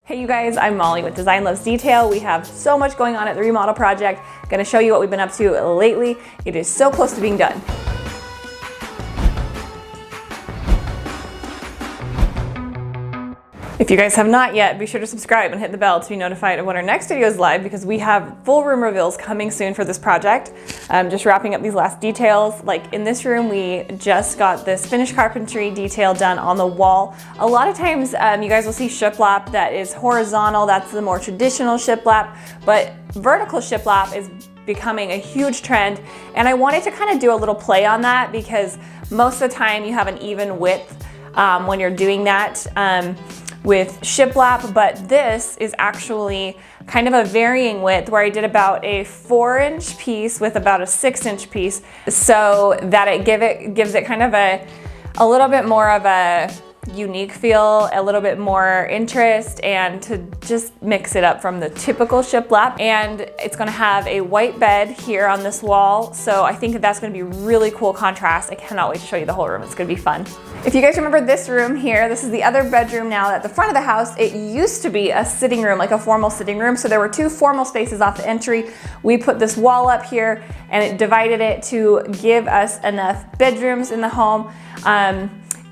Hey you guys, I'm Molly with Design Loves Detail. We have so much going on at the remodel project. I'm gonna show you what we've been up to lately. It is so close to being done. If you guys have not yet, be sure to subscribe and hit the bell to be notified of when our next video is live, because we have full room reveals coming soon for this project. Just wrapping up these last details. Like in this room, we just got this finished carpentry detail done on the wall. A lot of times you guys will see shiplap that is horizontal. That's the more traditional shiplap, but vertical shiplap is becoming a huge trend. And I wanted to kind of do a little play on that, because most of the time you have an even width when you're doing that with shiplap, but this is actually kind of a varying width, where I did about a 4-inch piece with about a 6-inch piece, so that it gives it kind of a little bit more of a unique feel, a little bit more interest, and to just mix it up from the typical shiplap. And it's going to have a white bed here on this wall, so I think that that's going to be really cool contrast. I cannot wait to show you the whole room. It's going to be fun. If you guys remember this room here, this is the other bedroom now at the front of the house. It used to be a sitting room, like a formal sitting room, so there were 2 formal spaces off the entry. We put this wall up here and it divided it to give us enough bedrooms in the home.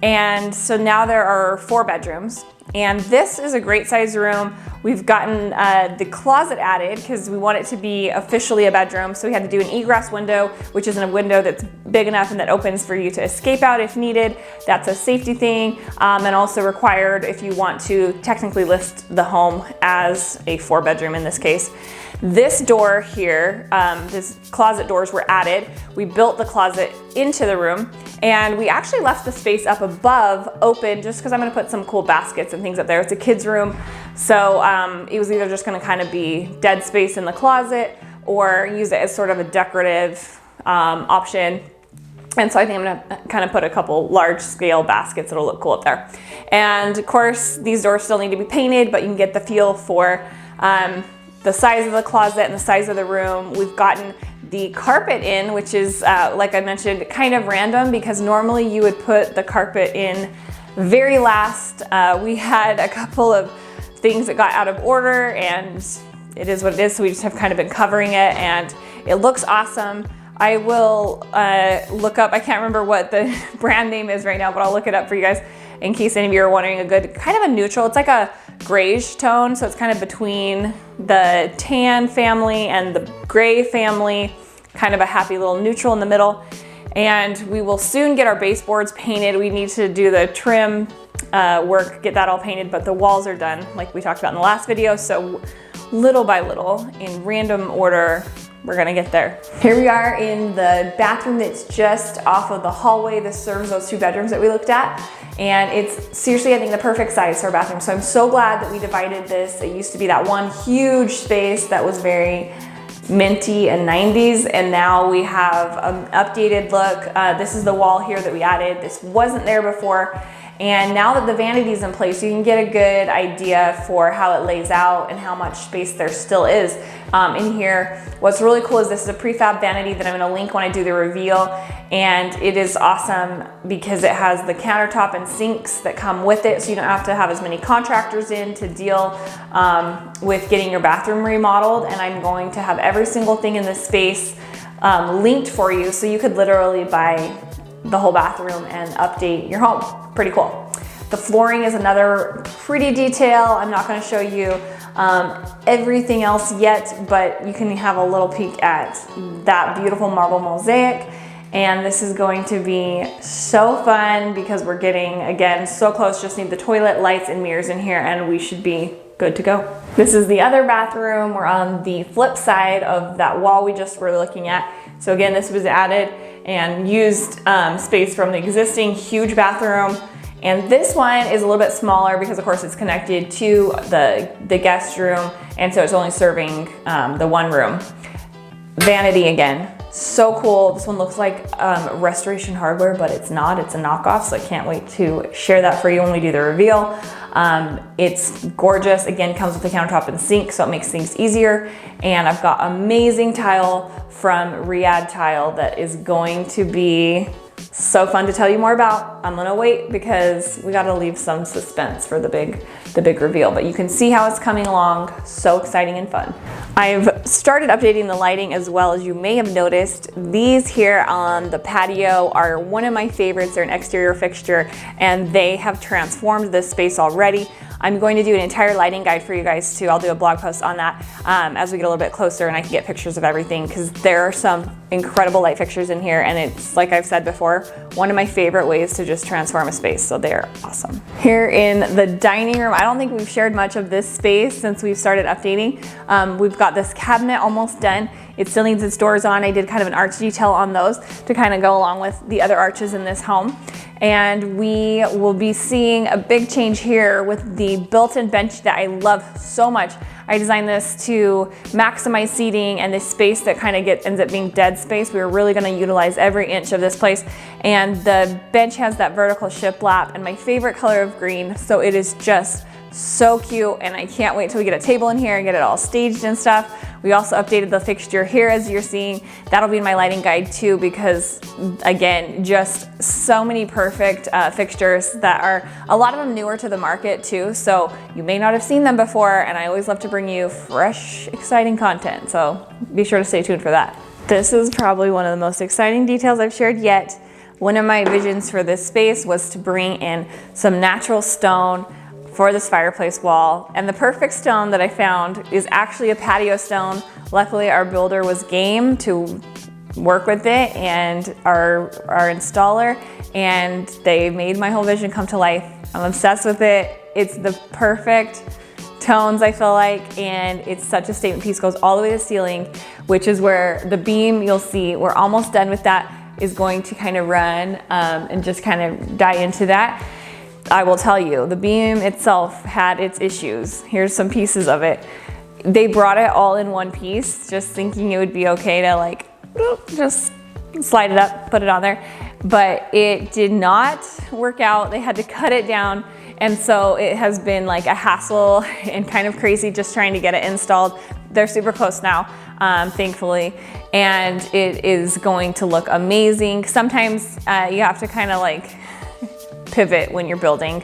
And so now there are 4 bedrooms, and this is a great size room. We've gotten the closet added because we want it to be officially a bedroom. So we had to do an egress window, which is a window that's big enough and that opens for you to escape out if needed. That's a safety thing, and also required if you want to technically list the home as a 4-bedroom in this case. This door here, this closet doors were added. We built the closet into the room, and we actually left the space up above open just because I'm going to put some cool baskets and things up there. It's a kid's room, so it was either just going to kind of be dead space in the closet or use it as sort of a decorative option. And so I think I'm gonna kind of put a couple large scale baskets that'll look cool up there. And of course, these doors still need to be painted, but you can get the feel for the size of the closet and the size of the room. We've gotten the carpet in, which is, like I mentioned, kind of random, because normally you would put the carpet in very last. We had a couple of things that got out of order, and it is what it is, so we just have kind of been covering it, and it looks awesome. I will look up, I can't remember what the brand name is right now, but I'll look it up for you guys in case any of you are wondering. A good, kind of a neutral, it's like a grayish tone, so it's kind of between the tan family and the gray family, kind of a happy little neutral in the middle. And we will soon get our baseboards painted. We need to do the trim work, get that all painted, but the walls are done like we talked about in the last video. So little by little, in random order, we're gonna get there. Here we are in the bathroom that's just off of the hallway. This serves those 2 bedrooms that we looked at. And it's seriously, I think, the perfect size for a bathroom. So I'm so glad that we divided this. It used to be that one huge space that was very minty and 90s, and now we have an updated look. This is the wall here that we added. This wasn't there before. And now that the vanity is in place, you can get a good idea for how it lays out and how much space there still is in here. What's really cool is this is a PRE-FAB vanity that I'm gonna link when I do the reveal. And it is awesome because it has the countertop and sinks that come with it, so you don't have to have as many contractors in to deal with getting your bathroom remodeled. And I'm going to have every single thing in this space linked for you, so you could literally buy the whole bathroom and update your home. Pretty cool. The flooring is another pretty detail. I'm not going to show you everything else yet, but you can have a little peek at that beautiful marble mosaic. And this is going to be so fun because we're getting, again, so close. Just need the toilet, lights, and mirrors in here, and we should be good to go. This is the other bathroom. We're on the flip side of that wall we just were looking at. So again, this was added and used space from the existing huge bathroom. And this one is a little bit smaller because of course it's connected to the guest room, and so it's only serving the one room. Vanity again, so cool. This one looks like Restoration Hardware, but it's not, it's a knockoff, so I can't wait to share that for you when we do the reveal. It's gorgeous. Again, comes with the countertop and sink, so it makes things easier. And I've got amazing tile from Riyadh Tile that is going to be so fun to tell you more about. I'm gonna wait because we gotta leave some suspense for the big reveal, but you can see how it's coming along. So exciting and fun. I've started updating the lighting as well. As you may have noticed, these here on the patio are one of my favorites. They're an exterior fixture and they have transformed this space already. I'm going to do an entire lighting guide for you guys too. I'll do a blog post on that as we get a little bit closer and I can get pictures of everything, because there are some incredible light fixtures in here, and it's, like I've said before, one of my favorite ways to just transform a space, so they're awesome. Here in the dining room, I don't think we've shared much of this space since we've started updating. We've got this cabinet almost done. It still needs its doors on. I did kind of an arch detail on those to kind of go along with the other arches in this home. And we will be seeing a big change here with the built-in bench that I love so much. I designed this to maximize seating and this space that kind of ends up being dead space. We were really gonna utilize every inch of this place. And the bench has that vertical shiplap and my favorite color of green. So it is just so cute, and I can't wait till we get a table in here and get it all staged and stuff. We also updated the fixture here, as you're seeing. That'll be in my lighting guide too, because again, just so many perfect fixtures that are, a lot of them newer to the market too, so you may not have seen them before, and I always love to bring you fresh, exciting content, so be sure to stay tuned for that. This is probably one of the most exciting details I've shared yet. One of my visions for this space was to bring in some natural stone for this fireplace wall, and the perfect stone that I found is actually a patio stone. Luckily our builder was game to work with it, and our installer, and they made my whole vision come to life. I'm obsessed with it. It's the perfect tones, I feel like, and it's such a statement piece. Goes all the way to the ceiling, which is where the beam, you'll see we're almost done with that, is going to kind of run and just kind of die into that. I will tell you, the beam itself had its issues. Here's some pieces of it. They brought it all in one piece, just thinking it would be okay to like, just slide it up, put it on there. But it did not work out. They had to cut it down. And so it has been like a hassle and kind of crazy just trying to get it installed. They're super close now, thankfully. And it is going to look amazing. Sometimes you have to kind of like pivot when you're building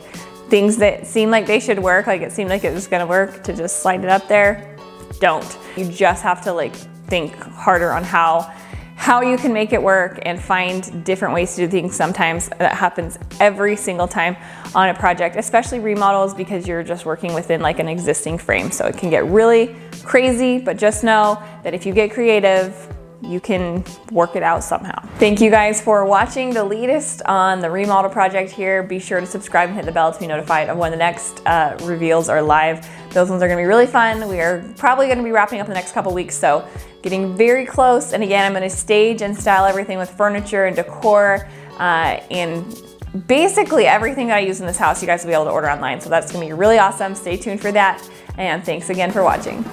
things that seem like they should work, like it seemed like it was gonna work to just slide it up there. Don't. You just have to like think harder on how you can make it work and find different ways to do things. Sometimes that happens every single time on a project, especially remodels, because you're just working within like an existing frame. So it can get really crazy, but just know that if you get creative, you can work it out somehow. Thank you guys for watching the latest on the remodel project here. Be sure to subscribe and hit the bell to be notified of when the next reveals are live. Those ones are gonna be really fun. We are probably gonna be wrapping up in the next couple weeks, so getting very close. And again, I'm gonna stage and style everything with furniture and decor and basically everything that I use in this house, you guys will be able to order online. So that's gonna be really awesome. Stay tuned for that. And thanks again for watching.